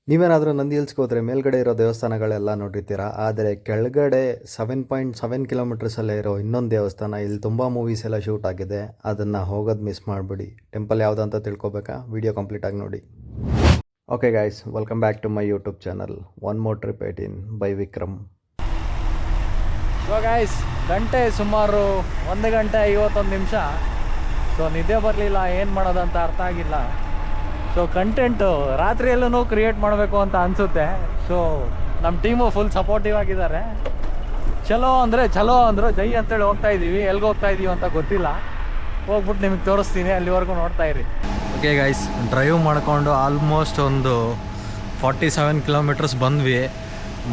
ನೀವೇನಾದರೂ ನಂದಿ ಹಿಲ್ಸ್ಗೆ ಹೋದರೆ ಮೇಲ್ಗಡೆ ಇರೋ ದೇವಸ್ಥಾನಗಳೆಲ್ಲ ನೋಡಿರ್ತೀರಾ, ಆದರೆ ಕೆಳಗಡೆ 7.7 ಕಿಲೋಮೀಟರ್ಸಲ್ಲೇ ಇರೋ ಇನ್ನೊಂದು ದೇವಸ್ಥಾನ, ಇಲ್ಲಿ ತುಂಬ ಮೂವೀಸ್ ಎಲ್ಲ ಶೂಟ್ ಆಗಿದೆ. ಅದನ್ನು ಹೋಗೋದು ಮಿಸ್ ಮಾಡಿಬಿಡಿ. ಟೆಂಪಲ್ ಯಾವುದು ಅಂತ ತಿಳ್ಕೊಬೇಕಾ? ವಿಡಿಯೋ ಕಂಪ್ಲೀಟಾಗಿ ನೋಡಿ. Okay guys, welcome back to my YouTube channel one more trip 18 by Vikram. So guys, ಗಂಟೆ ಸುಮಾರು 1 ಗಂಟೆ 51 ನಿಮಿಷ. ಸೊ ನಿದ್ದೆ ಬರಲಿಲ್ಲ, ಏನು ಮಾಡೋದಂತ ಅರ್ಥ ಆಗಿಲ್ಲ. ಸೊ ಕಂಟೆಂಟು ರಾತ್ರಿಯಲ್ಲೂ ಕ್ರಿಯೇಟ್ ಮಾಡಬೇಕು ಅಂತ ಅನಿಸುತ್ತೆ. ಸೊ ನಮ್ಮ ಟೀಮು ಫುಲ್ ಸಪೋರ್ಟಿವ್ ಆಗಿದ್ದಾರೆ. ಚಲೋ ಅಂದರು ಜೈ ಅಂತೇಳಿ ಹೋಗ್ತಾ ಇದ್ದೀವಿ. ಎಲ್ಲಿಗೆ ಹೋಗ್ತಾ ಇದ್ದೀವಿ ಅಂತ ಗೊತ್ತಿಲ್ಲ, ಹೋಗ್ಬಿಟ್ಟು ನಿಮಗೆ ತೋರಿಸ್ತೀನಿ, ಅಲ್ಲಿವರೆಗೂ ನೋಡ್ತಾ ಇರಿ. ಓಕೆ ಗೈಸ್, ಡ್ರೈವ್ ಮಾಡಿಕೊಂಡು ಆಲ್ಮೋಸ್ಟ್ ಒಂದು 47 ಕಿಲೋಮೀಟರ್ಸ್ ಬಂದ್ವಿ.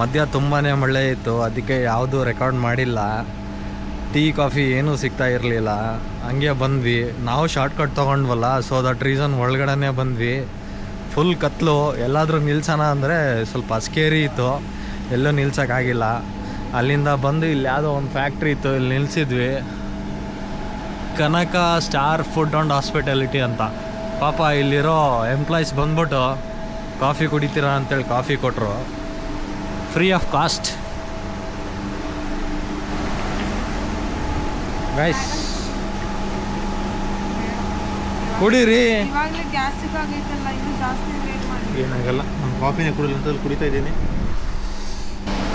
ಮಧ್ಯ ತುಂಬಾ ಮಳೆ ಇತ್ತು, ಅದಕ್ಕೆ ಯಾವುದೂ ರೆಕಾರ್ಡ್ ಮಾಡಿಲ್ಲ. ಟೀ ಕಾಫಿ ಏನೂ ಸಿಗ್ತಾ ಇರಲಿಲ್ಲ, ಹಂಗೆ ಬಂದ್ವಿ. ನಾವು ಶಾರ್ಟ್ಕಟ್ ತೊಗೊಂಡ್ವಲ್ಲ, ಸೊ ದಟ್ ರೀಸನ್ ಒಳಗಡೆ ಬಂದ್ವಿ. ಫುಲ್ ಕತ್ಲು. ಎಲ್ಲಾದರೂ ನಿಲ್ಸೋಣ ಅಂದರೆ ಸ್ವಲ್ಪ ಸ್ಕೇರಿ ಇತ್ತು, ಎಲ್ಲೂ ನಿಲ್ಸೋಕ್ಕಾಗಿಲ್ಲ. ಅಲ್ಲಿಂದ ಬಂದು ಇಲ್ಲಿ ಯಾವುದೋ ಒಂದು ಫ್ಯಾಕ್ಟ್ರಿ ಇತ್ತು, ಇಲ್ಲಿ ನಿಲ್ಲಿಸಿದ್ವಿ. ಕನಕ ಸ್ಟಾರ್ ಫುಡ್ ಆ್ಯಂಡ್ ಹಾಸ್ಪಿಟಾಲಿಟಿ ಅಂತ. ಪಾಪ ಇಲ್ಲಿರೋ ಎಂಪ್ಲಾಯೀಸ್ ಬಂದ್ಬಿಟ್ಟು ಕಾಫಿ ಕುಡಿತೀರಾ ಅಂತೇಳಿ ಕಾಫಿ ಕೊಟ್ಟರು, ಫ್ರೀ ಆಫ್ ಕಾಸ್ಟ್. ಗೈಸ್ ಕುಡೀರಿ. ಏನಾಗಲ್ಲ, ನಾನು ಕಾಫಿನೇ ಕುಡಿಲ್ಲ ಅಂತ ಕುಡಿತಾ ಇದ್ದೀನಿ.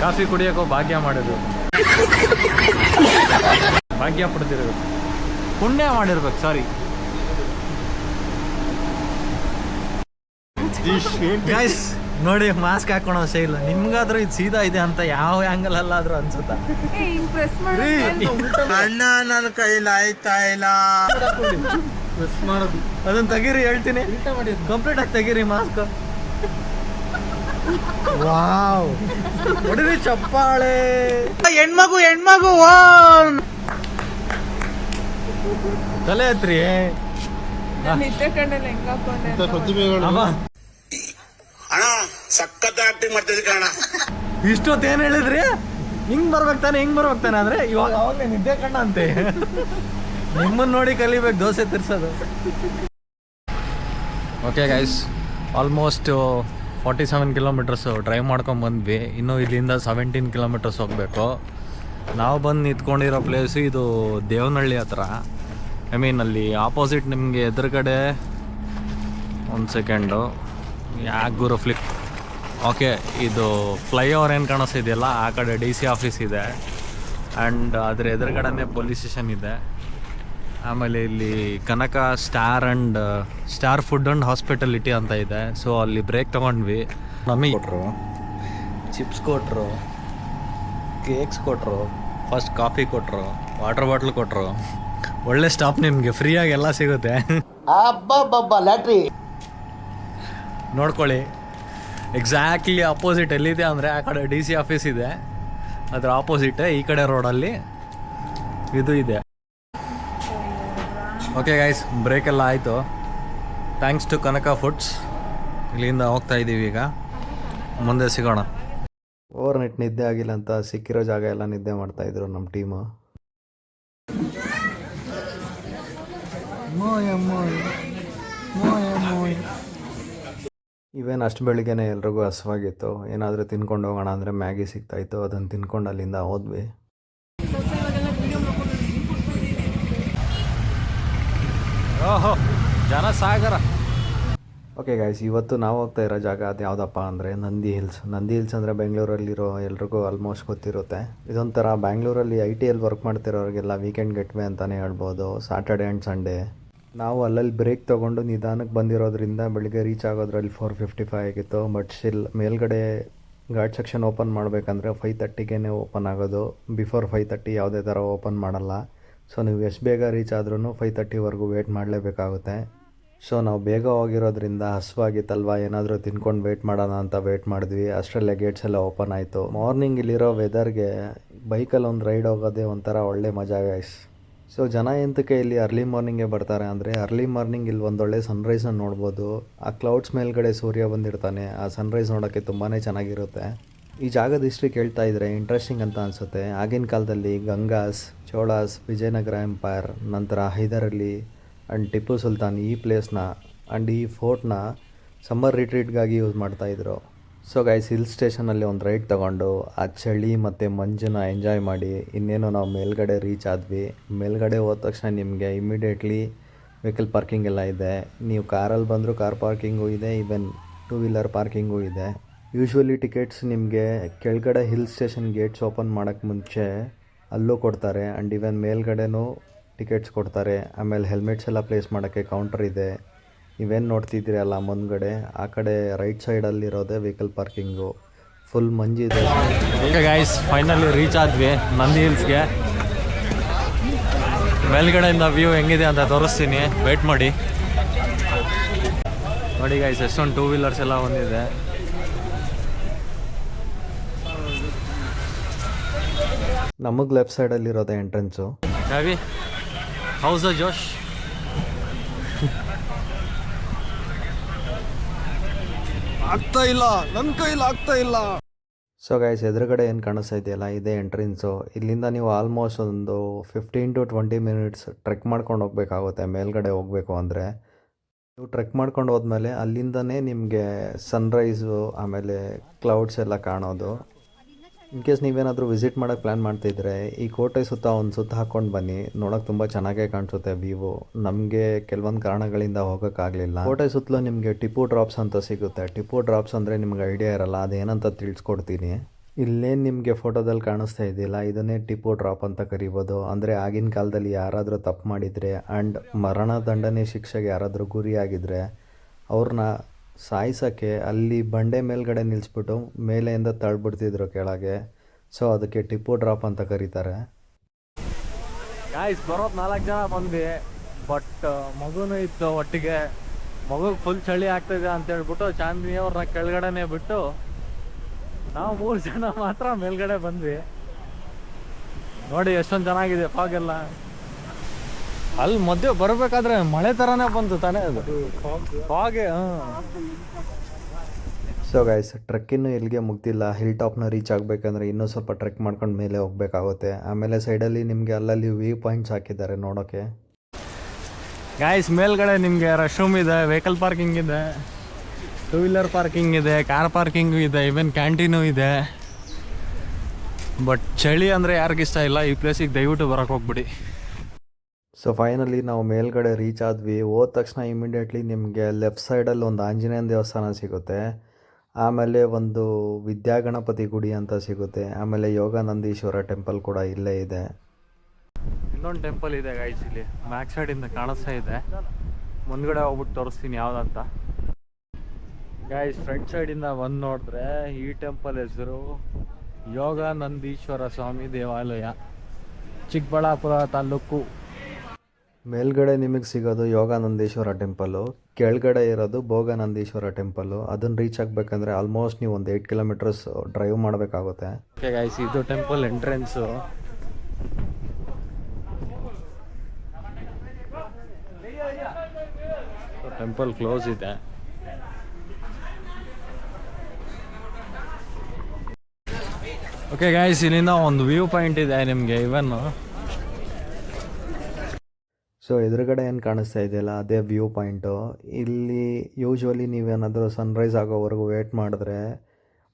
ಕಾಫಿ ಕುಡಿಯೋಕ್ಕೋ ಭಾಗ್ಯ ಮಾಡೋದು, ಭಾಗ್ಯ ಪಡ್ತಿರೋದು, ಪುಣ್ಯ ಮಾಡಿರ್ಬೇಕು. ಸಾರಿ ಗೈಸ್, ನೋಡಿ ಮಾಸ್ಕ್ ಹಾಕೋಣ ಅವಶ್ಯ ಇಲ್ಲ. ನಿಮ್ಗಾದ್ರೂ ಇದು ಸೀದಾ ಇದೆ ಅಂತ ಯಾವ ಆ್ಯಂಗಲ್ ಅಲ್ಲಾದ್ರೂ ಅನ್ಸುತ್ತಾ? ಅಣ್ಣ ನನ್ನ ಕೈಲಿ ಆಯ್ತಾ ಇಲ್ಲ, ಅದನ್ನ ತೆಗೀರಿ, ಹೇಳ್ತೀನಿ. ಕಂಪ್ಲೀಟ್ ಆಗಿ ತೆಗೀರಿ ಮಾಸ್ಕ್. ವಾವ್, ಹೊಡಿರಿ ಚಪ್ಪಾಳೆ. ಹೆಣ್ಮಗು ತಲೆ ಹತ್ರಿ. ಅಣ್ಣ ಸಖತ್ ಆಕ್ಟಿಂಗ್ ಮಾಡ್ತಿದ್ದೆ ಕಣ. ಇಷ್ಟೊತ್ತು ಏನು ಹೇಳಿದ್ರಿ? ಹಿಂಗ್ ಬರ್ಬೇಕಾನೆ ಅಂದ್ರೆ ಇವಾಗ ಅವಾಗಲೇ ನಿದ್ದೆ ಕಣ್ಣ ಅಂತೆ. ನಿಮ್ಮನ್ನ ನೋಡಿ ಕಲಿಬೇಕು ದೋಸೆ ತಿರ್ಸೋದು. Okay guys, almost 47 kilometres drive ಮಾಡ್ಕೊಂಡು ಬಂದ್ವಿ. ಇನ್ನೂ ಇಲ್ಲಿಂದ 17 ಕಿಲೋಮೀಟರ್ಸ್ ಹೋಗಬೇಕು. ನಾವು ಬಂದು ನಿಂತ್ಕೊಂಡಿರೋ ಪ್ಲೇಸು ಇದು ದೇವನಹಳ್ಳಿ ಹತ್ರ. ಅಲ್ಲಿ ಆಪೋಸಿಟ್ ನಿಮಗೆ ಎದುರುಗಡೆ ಒಂದು ಸೆಕೆಂಡು ಯಾಕೆ ಗುರು ಫ್ಲಿಪ್. ಓಕೆ, ಇದು ಫ್ಲೈಓವರ್ ಏನು ಕಾಣಿಸ್ತಿದೆಯಲ್ಲ, ಆ ಕಡೆ DC ಆಫೀಸ್ ಇದೆ. ಆ್ಯಂಡ್ ಅದ್ರ ಎದುರುಗಡೆ ಪೊಲೀಸ್ ಸ್ಟೇಷನ್ ಇದೆ. ಆಮೇಲೆ ಇಲ್ಲಿ ಕನಕ ಸ್ಟಾರ್ ಫುಡ್ ಆ್ಯಂಡ್ ಹಾಸ್ಪಿಟಾಲಿಟಿ ಅಂತ ಇದೆ. ಸೊ ಅಲ್ಲಿ ಬ್ರೇಕ್ ತೊಗೊಂಡ್ವಿ. ನಮಗೆ ಕೊಟ್ಟರು, ಚಿಪ್ಸ್ ಕೊಟ್ಟರು, ಕೇಕ್ಸ್ ಕೊಟ್ಟರು, ಫಸ್ಟ್ ಕಾಫಿ ಕೊಟ್ಟರು, ವಾಟರ್ ಬಾಟ್ಲ್ ಕೊಟ್ಟರು. ಒಳ್ಳೆ ಸ್ಟಾಪ್, ನಿಮಗೆ ಫ್ರೀಯಾಗಿ ಎಲ್ಲ ಸಿಗುತ್ತೆ. ಲ್ಯಾಟ್ರಿ ನೋಡ್ಕೊಳ್ಳಿ. ಎಕ್ಸಾಕ್ಟ್ಲಿ ಅಪೋಸಿಟ್ ಎಲ್ಲಿದೆ ಅಂದರೆ ಆ ಕಡೆ DC ಆಫೀಸ್ ಇದೆ, ಅದರ ಆಪೋಸಿಟೇ ಈ ಕಡೆ ರೋಡಲ್ಲಿ ಇದು ಇದೆ. ಓಕೆ ಗೈಸ್, ಬ್ರೇಕೆಲ್ಲ ಆಯಿತು, ಥ್ಯಾಂಕ್ಸ್ ಟು ಕನಕ ಫುಡ್ಸ್. ಇಲ್ಲಿಂದ ಹೋಗ್ತಾ ಇದ್ದೀವಿ, ಈಗ ಮುಂದೆ ಸಿಗೋಣ. ಓವರ್ ನೈಟ್ ನಿದ್ದೆ ಆಗಿಲ್ಲ ಅಂತ ಸಿಕ್ಕಿರೋ ಜಾಗ ಎಲ್ಲ ನಿದ್ದೆ ಮಾಡ್ತಾಯಿದ್ರು ನಮ್ಮ ಟೀಮು. ಇವೇನು ಅಷ್ಟು ಬೆಳಿಗ್ಗೆನೇ ಎಲ್ರಿಗೂ ಹಸುವಾಗಿತ್ತು. ಏನಾದರೂ ತಿನ್ಕೊಂಡು ಹೋಗೋಣ ಅಂದರೆ ಮ್ಯಾಗಿ ಸಿಗ್ತಾಯಿತ್ತು, ಅದನ್ನು ತಿನ್ಕೊಂಡು ಅಲ್ಲಿಂದ ಹೋದ್ವಿ. ಓಹೋ, ಜನಸಾಗರ. ಓಕೆ ಗೈಸ್, ಇವತ್ತು ನಾವು ಹೋಗ್ತಾ ಇರೋ ಜಾಗ ಅದು ಯಾವುದಪ್ಪ ಅಂದರೆ ನಂದಿ ಹಿಲ್ಸ್ ಅಂದರೆ ಬೆಂಗಳೂರಲ್ಲಿರೋ ಎಲ್ರಿಗೂ ಆಲ್ಮೋಸ್ಟ್ ಗೊತ್ತಿರುತ್ತೆ. ಇದೊಂಥರ ಬ್ಯಾಂಗ್ಳೂರಲ್ಲಿ ITL ವರ್ಕ್ ಮಾಡ್ತಿರೋರಿಗೆಲ್ಲ ವೀಕೆಂಡ್ ಗೆಟ್ವೆ ಅಂತಲೇ ಹೇಳ್ಬೋದು. ಸ್ಯಾಟರ್ಡೆ ಆ್ಯಂಡ್ ಸಂಡೇ ನಾವು ಅಲ್ಲಲ್ಲಿ ಬ್ರೇಕ್ ತೊಗೊಂಡು ನಿಧಾನಕ್ಕೆ ಬಂದಿರೋದ್ರಿಂದ ಬೆಳಿಗ್ಗೆ ರೀಚ್ ಆಗೋದ್ರಲ್ಲಿ 4:55 ಆಗಿತ್ತು. ಬಟ್ ಸ್ಟಿಲ್ ಮೇಲ್ಗಡೆ ಗಾರ್ಡ್ ಸೆಕ್ಷನ್ ಓಪನ್ ಮಾಡಬೇಕಂದ್ರೆ 5:30ಗೆ ಓಪನ್ ಆಗೋದು. ಬಿಫೋರ್ 5:30 ಯಾವುದೇ ಥರ ಓಪನ್ ಮಾಡಲ್ಲ. ಸೊ ನೀವು ಎಷ್ಟು ಬೇಗ ರೀಚ್ ಆದ್ರೂ 5:30ವರೆಗೂ ವೇಟ್ ಮಾಡಲೇಬೇಕಾಗುತ್ತೆ. ಸೊ ನಾವು ಬೇಗ ಹೋಗಿರೋದ್ರಿಂದ ಹಸುವಾಗಿತ್ತಲ್ವ, ಏನಾದರೂ ತಿನ್ಕೊಂಡು ವೇಟ್ ಮಾಡೋಣ ಅಂತ ವೇಟ್ ಮಾಡಿದ್ವಿ. ಅಷ್ಟರಲ್ಲೇ ಗೇಟ್ಸ್ ಎಲ್ಲ ಓಪನ್ ಆಯಿತು. ಮಾರ್ನಿಂಗ್ ಇಲ್ಲಿರೋ ವೆದರ್ಗೆ ಬೈಕಲ್ಲಿ ಒಂದು ರೈಡ್ ಹೋಗೋದೇ ಒಂಥರ ಒಳ್ಳೆ ಮಜಾ ಗೈಸ್. ಸೊ ಜನ ಎಂತಕ್ಕೆ ಇಲ್ಲಿ ಅರ್ಲಿ ಮಾರ್ನಿಂಗೇ ಬರ್ತಾರೆ ಅಂದರೆ, ಅರ್ಲಿ ಮಾರ್ನಿಂಗ್ ಇಲ್ಲಿ ಒಂದೊಳ್ಳೆ ಸನ್ರೈಸನ್ನು ನೋಡ್ಬೋದು. ಆ ಕ್ಲೌಡ್ಸ್ ಮೇಲ್ಗಡೆ ಸೂರ್ಯ ಬಂದಿರ್ತಾನೆ, ಆ ಸನ್ರೈಸ್ ನೋಡೋಕ್ಕೆ ತುಂಬಾ ಚೆನ್ನಾಗಿರುತ್ತೆ. ಈ ಜಾಗದ ಹಿಸ್ಟ್ರಿ ಕೇಳ್ತಾ ಇದ್ರೆ ಇಂಟ್ರೆಸ್ಟಿಂಗ್ ಅಂತ ಅನಿಸುತ್ತೆ. ಆಗಿನ ಕಾಲದಲ್ಲಿ ಗಂಗಾಸ್, ಚೋಳಾಸ್, ವಿಜಯನಗರ ಎಂಪೈರ್, ನಂತರ ಹೈದರ್ ಅಲಿ ಆ್ಯಂಡ್ ಟಿಪ್ಪು ಸುಲ್ತಾನ್ ಈ ಪ್ಲೇಸ್ನ ಆ್ಯಂಡ್ ಈ ಫೋರ್ಟ್ನ ಸಮ್ಮರ್ ರಿಟ್ರೀಟ್ಗಾಗಿ ಯೂಸ್ ಮಾಡ್ತಾಯಿದ್ರು. ಸೊ ಗೈಸ್ ಹಿಲ್ ಸ್ಟೇಷನಲ್ಲಿ ಒಂದು ರೈಡ್ ತೊಗೊಂಡು ಆ ಚಳಿ ಮತ್ತು ಮಂಜನ್ನ ಎಂಜಾಯ್ ಮಾಡಿ ಇನ್ನೇನು ನಾವು ಮೇಲ್ಗಡೆ ರೀಚ್ ಆದ್ವಿ. ಮೇಲ್ಗಡೆ ಹೋದ ತಕ್ಷಣ ನಿಮಗೆ ಇಮಿಡಿಯೇಟ್ಲಿ ವೆಹಿಕಲ್ ಪಾರ್ಕಿಂಗ್ ಎಲ್ಲ ಇದೆ. ನೀವು ಕಾರಲ್ಲಿ ಬಂದರೂ ಕಾರ್ ಪಾರ್ಕಿಂಗು ಇದೆ, ಈವನ್ 2 ವೀಲರ್ ಪಾರ್ಕಿಂಗು ಇದೆ. ಯೂಶ್ವಲಿ ಟಿಕೆಟ್ಸ್ ನಿಮಗೆ ಕೆಳಗಡೆ ಹಿಲ್ ಸ್ಟೇಷನ್ ಗೇಟ್ಸ್ ಓಪನ್ ಮಾಡೋಕ್ಕೆ ಮುಂಚೆ ಅಲ್ಲೂ ಕೊಡ್ತಾರೆ. ಆ್ಯಂಡ್ ಈವನ್ ಮೇಲ್ಗಡೆನೂ ಟಿಕೆಟ್ಸ್ ಕೊಡ್ತಾರೆ. ಆಮೇಲೆ ಹೆಲ್ಮೆಟ್ಸ್ ಎಲ್ಲ ಪ್ಲೇಸ್ ಮಾಡೋಕ್ಕೆ ಕೌಂಟರ್ ಇದೆ. ಇವೇನು ನೋಡ್ತಿದ್ದೀರಿ ಅಲ್ಲ ಮುಂದ್ಗಡೆ, ಆ ಕಡೆ ರೈಟ್ ಸೈಡಲ್ಲಿರೋದೇ ವೆಹಿಕಲ್ ಪಾರ್ಕಿಂಗು. ಫುಲ್ ಮಂಜಿದೆ. ಓಕೆ ಗೈಸ್, ಫೈನಲಿ ರೀಚ್ ಆದ್ವಿ ನಂದಿ ಹಿಲ್ಸ್ಗೆ. ಮೇಲ್ಗಡೆಯಿಂದ ವ್ಯೂ ಹೆಂಗಿದೆ ಅಂತ ತೋರಿಸ್ತೀನಿ, ವೆಯ್ಟ್ ಮಾಡಿ. ನೋಡಿ ಗೈಸ್, ಎಷ್ಟೊಂದು 2 ವೀಲರ್ಸ್ ಎಲ್ಲ ಬಂದಿದೆ. ನಮಗೆ ಲೆಫ್ಟ್ ಸೈಡಲ್ಲಿರೋದೇ ಎಂಟ್ರೆನ್ಸು. ರವಿ, ಹೌಸ್ ಜೋಶ್? ಆಗ್ತಾ ಇಲ್ಲ, ನನ್ನ ಕೈಲಿ ಆಗ್ತಾ ಇಲ್ಲ. ಸೊ ಗೈಸ್, ಎದುರುಗಡೆ ಏನು ಕಾಣಿಸ್ತಾ ಇದೆಯಲ್ಲ ಇದೇ ಎಂಟ್ರೆನ್ಸು. ಇಲ್ಲಿಂದ ನೀವು ಆಲ್ಮೋಸ್ಟ್ ಒಂದು 15 to 20 ಮಿನಿಟ್ಸ್ ಟ್ರೆಕ್ ಮಾಡ್ಕೊಂಡು ಹೋಗಬೇಕಾಗುತ್ತೆ ಮೇಲ್ಗಡೆ ಹೋಗಬೇಕು ಅಂದರೆ. ನೀವು ಟ್ರೆಕ್ ಮಾಡ್ಕೊಂಡು ಹೋದ್ಮೇಲೆ ಅಲ್ಲಿಂದನೇ ನಿಮಗೆ ಸನ್ರೈಸು ಆಮೇಲೆ ಕ್ಲೌಡ್ಸ್ ಎಲ್ಲ ಕಾಣೋದು. ಇನ್ ಕೇಸ್ ನೀವೇನಾದರೂ ವಿಸಿಟ್ ಮಾಡೋಕ್ಕೆ ಪ್ಲ್ಯಾನ್ ಮಾಡ್ತಿದ್ರೆ ಈ ಕೋಟೆ ಸುತ್ತ ಒಂದು ಸುತ್ತ ಹಾಕ್ಕೊಂಡು ಬನ್ನಿ, ನೋಡೋಕೆ ತುಂಬ ಚೆನ್ನಾಗೇ ಕಾಣಿಸುತ್ತೆ ವ್ಯೂವು. ನಮಗೆ ಕೆಲವೊಂದು ಕಾರಣಗಳಿಂದ ಹೋಗೋಕ್ಕಾಗಲಿಲ್ಲ. ಕೋಟೆ ಸುತ್ತಲೂ ನಿಮಗೆ ಟಿಪ್ಪು ಡ್ರಾಪ್ಸ್ ಅಂತ ಸಿಗುತ್ತೆ. ಟಿಪ್ಪು ಡ್ರಾಪ್ಸ್ ಅಂದರೆ ನಿಮ್ಗೆ ಐಡಿಯಾ ಇರಲ್ಲ, ಅದೇನಂತ ತಿಳಿಸ್ಕೊಡ್ತೀನಿ. ಇಲ್ಲೇನು ನಿಮಗೆ ಫೋಟೋದಲ್ಲಿ ಕಾಣಿಸ್ತಾ ಇದೆಯಲ್ಲ, ಇದನ್ನೇ ಟಿಪ್ಪು ಡ್ರಾಪ್ ಅಂತ ಕರಿಬೋದು. ಅಂದರೆ ಆಗಿನ ಕಾಲದಲ್ಲಿ ಯಾರಾದರೂ ತಪ್ಪು ಮಾಡಿದರೆ ಆ್ಯಂಡ್ ಮರಣದಂಡನೆ ಶಿಕ್ಷೆಗೆ ಯಾರಾದರೂ ಗುರಿಯಾಗಿದ್ದರೆ ಅವ್ರನ್ನ ಸಾಯಿಸೋಕ್ಕೆ ಅಲ್ಲಿ ಬಂಡೆ ಮೇಲ್ಗಡೆ ನಿಲ್ಲಿಸ್ಬಿಟ್ಟು ಮೇಲೆಯಿಂದ ತಳ್ಳಿಬಿಡ್ತಿದ್ರು ಕೆಳಗೆ. ಸೊ ಅದಕ್ಕೆ ಟಿಪ್ಪು ಡ್ರಾಪ್ ಅಂತ ಕರೀತಾರೆ. ಗಾಯ್ಸ್, ಬರೋದು 4 ಜನ ಬಂದ್ವಿ, ಬಟ್ ಮಗುನೂ ಇತ್ತು ಒಟ್ಟಿಗೆ. ಮಗುಗೆ ಫುಲ್ ಚಳಿ ಆಗ್ತಾಯಿದೆ ಅಂತ ಹೇಳ್ಬಿಟ್ಟು ಚಾಂದಿನಿ ಅವ್ರನ್ನ ಕೆಳಗಡೆನೆ ಬಿಟ್ಟು ನಾವು 3 ಜನ ಮಾತ್ರ ಮೇಲ್ಗಡೆ ಬಂದ್ವಿ. ನೋಡಿ ಎಷ್ಟೊಂದು ಚೆನ್ನಾಗಿದೆ ಫಾಗೆಲ್ಲ. ಅಲ್ಲಿ ಮಧ್ಯೆ ಬರಬೇಕಾದ್ರೆ ಮಳೆ ಥರನೇ ಬಂತು ತಾನೇ ಅದು ಫಾಗೆ. ಸೊ ಗೈಸ್, ಟ್ರೆಕ್ಕಿನ್ನೂ ಇಲ್ಲಿಗೆ ಮುಗ್ದಿಲ್ಲ. ಹಿಲ್ ಟಾಪ್ನ ರೀಚ್ ಆಗಬೇಕಂದ್ರೆ ಇನ್ನೂ ಸ್ವಲ್ಪ ಟ್ರೆಕ್ ಮಾಡ್ಕೊಂಡು ಮೇಲೆ ಹೋಗಬೇಕಾಗುತ್ತೆ. ಆಮೇಲೆ ಸೈಡಲ್ಲಿ ನಿಮಗೆ ಅಲ್ಲಲ್ಲಿ ವ್ಯೂ ಪಾಯಿಂಟ್ಸ್ ಹಾಕಿದ್ದಾರೆ ನೋಡೋಕ್ಕೆ. ಗಾಯ್ಸ್, ಮೇಲ್ಗಡೆ ನಿಮಗೆ ರೆಸ್ಟ್ರೂಮ್ ಇದೆ, ವೆಹಿಕಲ್ ಪಾರ್ಕಿಂಗ್ ಇದೆ, 2 ವೀಲರ್ ಪಾರ್ಕಿಂಗ್ ಇದೆ, ಕಾರ್ ಪಾರ್ಕಿಂಗು ಇದೆ, ಈವನ್ ಕ್ಯಾಂಟೀನು ಇದೆ. ಬಟ್ ಚಳಿ ಅಂದರೆ ಯಾರಿಗಿಷ್ಟ ಇಲ್ಲ, ಈ ಪ್ಲೇಸಿಗೆ ದಯವಿಟ್ಟು ಬರೋಕ್ಕೆ ಹೋಗ್ಬಿಡಿ. ಸೊ ಫೈನಲಿ ನಾವು ಮೇಲ್ಗಡೆ ರೀಚ್ ಆದ್ವಿ. ಹೋದ ತಕ್ಷಣ ಇಮಿಡಿಯೇಟ್ಲಿ ನಿಮಗೆ ಲೆಫ್ಟ್ ಸೈಡಲ್ಲಿ ಒಂದು ಆಂಜನೇಯನ ದೇವಸ್ಥಾನ ಸಿಗುತ್ತೆ. ಆಮೇಲೆ ಒಂದು ವಿದ್ಯಾಗಣಪತಿ ಗುಡಿ ಅಂತ ಸಿಗುತ್ತೆ. ಆಮೇಲೆ ಯೋಗಾನಂದೀಶ್ವರ ಟೆಂಪಲ್ ಕೂಡ ಇಲ್ಲೇ ಇದೆ. ಇನ್ನೊಂದು ಟೆಂಪಲ್ ಇದೆ ಗೈಸ್, ಇಲ್ಲಿ ಬ್ಯಾಕ್ ಸೈಡಿಂದ ಕಾಣಿಸ್ತಾ ಇದೆ. ಮುಂದ್ಗಡೆ ಹೋಗ್ಬಿಟ್ಟು ತೋರಿಸ್ತೀನಿ ಯಾವುದಂತ. ಗೈಸ್, ಫ್ರಂಟ್ ಸೈಡಿಂದ ಬಂದು ನೋಡಿದ್ರೆ ಈ ಟೆಂಪಲ್ ಹೆಸರು ಯೋಗಾನಂದೀಶ್ವರ ಸ್ವಾಮಿ ದೇವಾಲಯ, ಚಿಕ್ಕಬಳ್ಳಾಪುರ ತಾಲೂಕು. ಮೇಲ್ಗಡೆ ನಿಮಗೆ ಸಿಗೋದು ಯೋಗಾನಂದೀಶ್ವರ ಟೆಂಪಲ್ಲು, ಕೆಳಗಡೆ ಇರೋದು ಭೋಗನಂದೀಶ್ವರ ಟೆಂಪಲ್ಲು. ಅದನ್ನು ರೀಚ್ ಆಗಬೇಕಂದ್ರೆ ಆಲ್ಮೋಸ್ಟ್ ನೀವು ಒಂದು 8 ಕಿಲೋಮೀಟರ್ಸ್ ಡ್ರೈವ್ ಮಾಡಬೇಕಾಗುತ್ತೆ. ಓಕೆ ಗೈಸ್, ಇದು ಟೆಂಪಲ್ ಎಂಟ್ರೆನ್ಸು. ಟೆಂಪಲ್ ಕ್ಲೋಸ್ ಇದೆ. ಓಕೆ ಗೈಸ್, ಇಲ್ಲಿಂದ ಒಂದು ವ್ಯೂ ಪಾಯಿಂಟ್ ಇದೆ ನಿಮಗೆ ಇವನ್. ಸೊ ಎದುರುಗಡೆ ಏನು ಕಾಣಿಸ್ತಾ ಇದೆಯಲ್ಲ ಅದೇ ವ್ಯೂ ಪಾಯಿಂಟು. ಇಲ್ಲಿ ಯೂಶ್ವಲಿ ನೀವೇನಾದರೂ ಸನ್ರೈಸ್ ಆಗೋವರೆಗೂ ವೇಟ್ ಮಾಡಿದ್ರೆ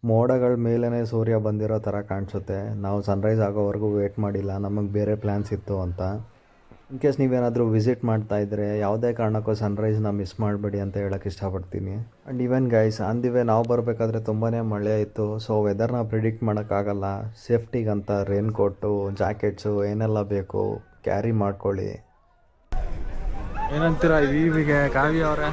ಮೋಡಗಳ ಮೇಲೇ ಸೂರ್ಯ ಬಂದಿರೋ ಥರ ಕಾಣಿಸುತ್ತೆ. ನಾವು ಸನ್ರೈಸ್ ಆಗೋವರೆಗೂ ವೇಟ್ ಮಾಡಿಲ್ಲ, ನಮಗೆ ಬೇರೆ ಪ್ಲ್ಯಾನ್ಸ್ ಇತ್ತು ಅಂತ. ಇನ್ ಕೇಸ್ ನೀವೇನಾದರೂ ವಿಸಿಟ್ ಮಾಡ್ತಾಯಿದ್ರೆ ಯಾವುದೇ ಕಾರಣಕ್ಕೂ ಸನ್ರೈಸ್ನ ಮಿಸ್ ಮಾಡಬೇಡಿ ಅಂತ ಹೇಳೋಕ್ಕೆ ಇಷ್ಟಪಡ್ತೀನಿ. And even guys, on the way ನಾವು ಬರಬೇಕಾದ್ರೆ ತುಂಬಾ ಮಳೆ ಇತ್ತು. ಸೊ ವೆದರ್ನ ಪ್ರಿಡಿಕ್ಟ್ ಮಾಡೋಕ್ಕಾಗಲ್ಲ. ಸೇಫ್ಟಿಗಂತ ರೇನ್ ಕೋಟು, ಜಾಕೆಟ್ಸು ಏನೆಲ್ಲ ಬೇಕು ಕ್ಯಾರಿ ಮಾಡ್ಕೊಳ್ಳಿ. ಏನಂತೀರ ವಿವಿಗೆ ಕಾವ್ಯ ಅವರೇ?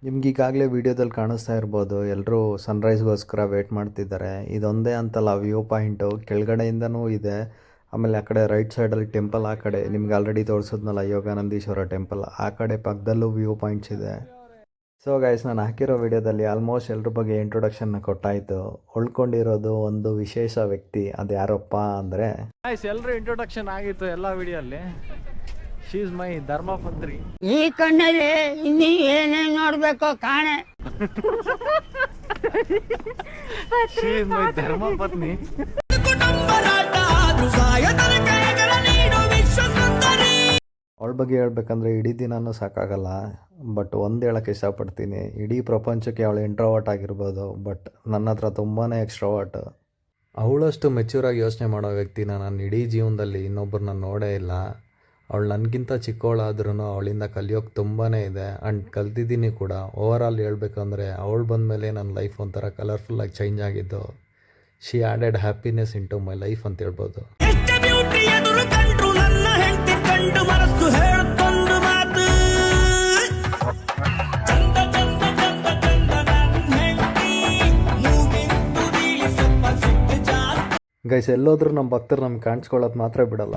ನಿಮ್ಗೆ ಈಗಾಗಲೇ ವೀಡಿಯೋದಲ್ಲಿ ಕಾಣಿಸ್ತಾ ಇರ್ಬೋದು, ಎಲ್ಲರೂ ಸನ್ರೈಸ್ಗೋಸ್ಕರ ವೇಟ್ ಮಾಡ್ತಿದ್ದಾರೆ. ಇದೊಂದೇ ಅಂತಲ್ಲ ವ್ಯೂ ಪಾಯಿಂಟು, ಕೆಳಗಡೆಯಿಂದನೂ ಇದೆ. ಆಮೇಲೆ ಆ ಕಡೆ ರೈಟ್ ಸೈಡಲ್ಲಿ ಟೆಂಪಲ್, ಆ ಕಡೆ ನಿಮ್ಗೆ ಆಲ್ರೆಡಿ ತೋರಿಸಿದ್ನಲ್ಲ ಯೋಗಾನಂದೀಶ್ವರ ಟೆಂಪಲ್, ಆ ಕಡೆ ಪಕ್ಕದಲ್ಲೂ ವ್ಯೂ ಪಾಯಿಂಟ್ಸ್ ಇದೆ. ಸೊ ಗೈಸ್, ನಾನು ಹಾಕಿರೋ ವಿಡಿಯೋದಲ್ಲಿ ಆಲ್ಮೋಸ್ಟ್ ಎಲ್ಲರ ಬಗ್ಗೆ ಇಂಟ್ರೊಡಕ್ಷನ್ನ ಕೊಟ್ಟಾಯಿತು. ಉಳ್ಕೊಂಡಿರೋದು ಒಂದು ವಿಶೇಷ ವ್ಯಕ್ತಿ, ಅದು ಯಾರಪ್ಪ ಅಂದರೆ ಗೈಸ್, ಎಲ್ಲರೂ ಇಂಟ್ರೊಡಕ್ಷನ್ ಆಗಿತ್ತು ಎಲ್ಲ ವಿಡಿಯೋಲ್ಲಿ. She is my ಧರ್ಮಪತ್ನಿ. ಈ ಕಣ್ಣಲ್ಲಿ ಇನ್ನೀ ಏನೇನ್ ನೋಡ್ಬೇಕೋ ಕಾಣೆ. ಶಿ ಇಸ್ ಮೈ ಧರ್ಮಪತ್ನಿ. ಅವಳ ಬಗ್ಗೆ ಹೇಳ್ಬೇಕಂದ್ರೆ ಇಡೀ ದಿನವೂ ಸಾಕಾಗಲ್ಲ. ಬಟ್ ಒಂದು ಹೇಳೋಕ್ಕೆ ಇಷ್ಟಪಡ್ತೀನಿ, ಇಡೀ ಪ್ರಪಂಚಕ್ಕೆ ಅವಳು ಇಂಟ್ರೋವರ್ಟ್ ಆಗಿರ್ಬೋದು, ಬಟ್ ನನ್ನ ಹತ್ರ ತುಂಬಾ ಎಕ್ಸ್ಟ್ರೋವರ್ಟ್. ಅವಳಷ್ಟು ಮೆಚ್ಯೂರಾಗಿ ಯೋಚನೆ ಮಾಡೋ ವ್ಯಕ್ತಿನ ನಾನು ಇಡೀ ಜೀವನದಲ್ಲಿ ಇನ್ನೊಬ್ಬರನ್ನ ನೋಡೇ ಇಲ್ಲ. ಅವಳು ನನಗಿಂತ ಚಿಕ್ಕವಳಾದ್ರೂ ಅವಳಿಂದ ಕಲಿಯೋಕ್ಕೆ ತುಂಬಾ ಇದೆ ಆ್ಯಂಡ್ ಕಲ್ತಿದ್ದೀನಿ ಕೂಡ. ಓವರಾಲ್ ಹೇಳ್ಬೇಕಂದ್ರೆ ಅವಳು ಬಂದಮೇಲೆ ನನ್ನ ಲೈಫ್ ಒಂಥರ ಕಲರ್ಫುಲ್ಲಾಗಿ ಚೇಂಜ್ ಆಗಿದ್ದು. She added happiness into my life ಅಂತ ಹೇಳ್ಬೋದು. ಗೈಸ್, ಎಲ್ಲೋದ್ರೂ ನಮ್ಮ ಭಕ್ತರು ನಮ್ಗೆ ಕಾಣಿಸ್ಕೊಳ್ಳೋದು ಮಾತ್ರ ಬಿಡಲ್ಲ.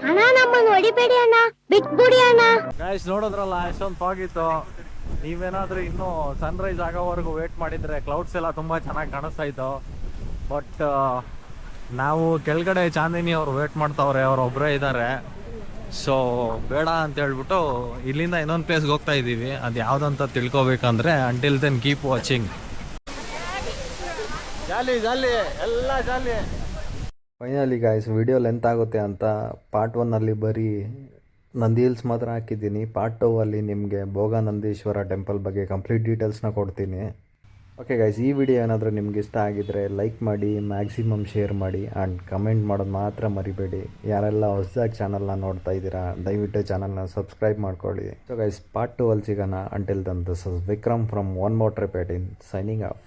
ಅಣ್ಣ ನಮ್ಮನ್ನು ಹೊಡಿಬೇಡಿ ಅಣ್ಣ, ಬಿಟ್ಬಿಡಿ ಅಣ್ಣ. ಗೈಸ್ ನೋಡಿದ್ರಲ್ಲ ಎಷ್ಟೊಂದು ಹೋಗಿತ್ತು. ನೀವೇನಾದ್ರೂ ಇನ್ನೂ ಸನ್ರೈಸ್ ಆಗೋವರೆಗೂ ವೇಟ್ ಮಾಡಿದ್ರೆ ಕ್ಲೌಡ್ಸ್ ಎಲ್ಲ ತುಂಬ ಚೆನ್ನಾಗಿ ಕಾಣಿಸ್ತಾ ಇತ್ತು. ಬಟ್ ನಾವು ಕೆಳಗಡೆ ಚಾಂದಿನಿ ಅವ್ರು ವೇಟ್ ಮಾಡ್ತಾವ್ರೆ, ಅವ್ರು ಒಬ್ಬರೇ ಇದ್ದಾರೆ. ಸೊ ಬೇಡ ಅಂತ ಹೇಳ್ಬಿಟ್ಟು ಇಲ್ಲಿಂದ ಇನ್ನೊಂದು ಪ್ಲೇಸ್ಗೆ ಹೋಗ್ತಾ ಇದ್ದೀವಿ. ಅದು ಯಾವುದಂತ ತಿಳ್ಕೊಬೇಕಂದ್ರೆ ಅಂಟಿಲ್ ದೆನ್ ಕೀಪ್ ವಾಚಿಂಗ್. ಜಾಲಿ ಜಾಲಿ ಎಲ್ಲ ಜಾಲಿ. ಫೈನಲಿ ಗಾಯ್ಸ್, ವಿಡಿಯೋ ಲೆಂತ್ ಆಗುತ್ತೆ ಅಂತ ಪಾರ್ಟ್ 1 ಬರೀ ನಂದಿ ಹಿಲ್ಸ್ ಮಾತ್ರ ಹಾಕಿದ್ದೀನಿ. ಪಾರ್ಟ್ 2 ನಿಮಗೆ ಭೋಗನಂದೀಶ್ವರ ಟೆಂಪಲ್ ಬಗ್ಗೆ ಕಂಪ್ಲೀಟ್ ಡೀಟೇಲ್ಸ್ನ ಕೊಡ್ತೀನಿ. ಓಕೆ ಗೈಸ್, ಈ ವಿಡಿಯೋ ಏನಾದರೂ ನಿಮ್ಗೆ ಇಷ್ಟ ಆಗಿದ್ದರೆ ಲೈಕ್ ಮಾಡಿ, ಮ್ಯಾಕ್ಸಿಮಮ್ ಶೇರ್ ಮಾಡಿ ಆ್ಯಂಡ್ ಕಮೆಂಟ್ ಮಾಡೋದು ಮಾತ್ರ ಮರಿಬೇಡಿ. ಯಾರೆಲ್ಲ ಹೊಸದಾಗಿ ಚಾನಲ್ನ ನೋಡ್ತಾ ಇದ್ದೀರಾ ದಯವಿಟ್ಟು ಚಾನಲ್ನ ಸಬ್ಸ್ಕ್ರೈಬ್ ಮಾಡ್ಕೊಳ್ಳಿ. ಸೊ ಗೈಸ್, ಪಾರ್ಟ್ 2 ಸಿಗೋಣ. Until than this is Vikram from one more trip 18 signing off.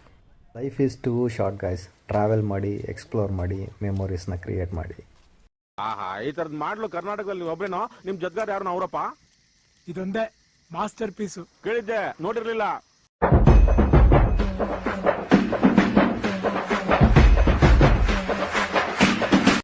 Life is two short guys. Travel ಮಾಡಿ, ಎಕ್ಸ್ಪ್ಲೋರ್ ಮಾಡಿ, ಮೆಮೊರೀಸ್ನ ಕ್ರಿಯೇಟ್ ಮಾಡಿ. ಆಹಾ, ಈ ತರದ್ ಮಾಡ್ಲು ಕರ್ನಾಟಕದಲ್ಲಿ ಒಬ್ರೇನೋ? ನಿಮ್ ಜೊತೆಗಾರ ಯಾರು ಅವರಪ್ಪ? ಇದೊಂದೇ ಮಾಸ್ಟರ್ ಪೀಸು. ಕೇಳಿದ್ದೆ, ನೋಡಿರ್ಲಿಲ್ಲ.